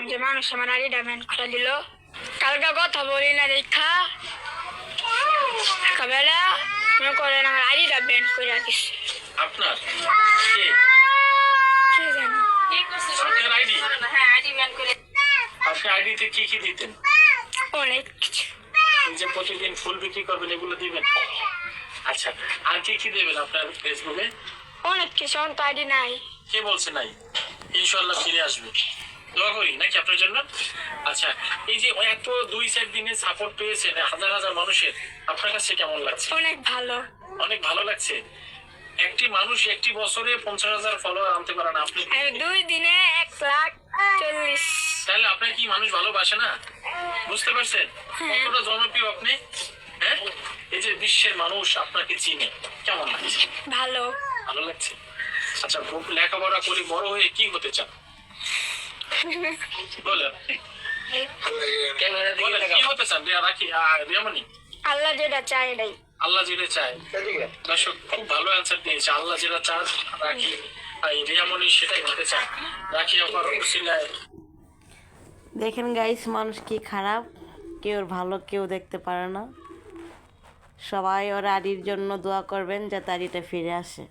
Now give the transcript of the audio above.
যে মানুষ আমার আইডিটা ব্যান করে দিল। কালকে কথা বলি না দেখা সকালবেলা মনে করেন আমার আইডিটা ব্যান করে দিচ্ছে। আপনার কে কি জানি আপনার আইডি? হ্যাঁ আইডি ব্যান করে আপনি আইডিতে কি কি দিতেন? অনেক কিছু। এই যে প্রতিদিন ফুল বিক্রি করবেন এগুলো দিবেন? আচ্ছা, আর কি কি দেবেন আপনার ফেসবুকে? অনেক কিছু তো আইডি নাই। কে বলছে নাই? ইনশাল্লাহ ফিরে আসবে, দোয়া করি নাকি আপনার জন্য। আচ্ছা, এই যে এত 2-4 দিনে সাপোর্ট পেয়েছেন হাজার হাজার মানুষের, আপনার কাছে কেমন লাগছে? অনেক ভালো। অনেক ভালো লাগছে। একটি মানুষ একটি বছরে 50,000 ফলোয়ার আনতে পারে না, আপনি আমি 2 দিনে 1,40,000। তাহলে আপনার কি মানুষ ভালোবাসে না? বুঝতে পারছেন কতটা জনপ্রিয় আপনি? হ্যাঁ, এই যে বিশ্বের মানুষ আপনাকে চিনে, কেমন লাগছে? ভালো। ভালো লাগছে। আচ্ছা, লেখাপড়া করে বড় হয়ে কি হতে চান বলেন? বলেন, কি হতে চান? রাখি রিয়ামণি, আল্লাহ যেটা চাই এটাই। আল্লাহ যেটা চায়। দর্শক খুব ভালো অ্যান্সার দিয়েছে। আল্লাহ যেটা চান রাখি রিয়ামণি সেটাই হতে চান। রাখি আবার উসিলায়। দেখেন গাইস, মানুষ কি খারাপ, কেউ ভালো কেউ দেখতে পারে না। সবাই ওর আড়ির জন্য দোয়া করবেন যাতে আড়িটা ফিরে আসে।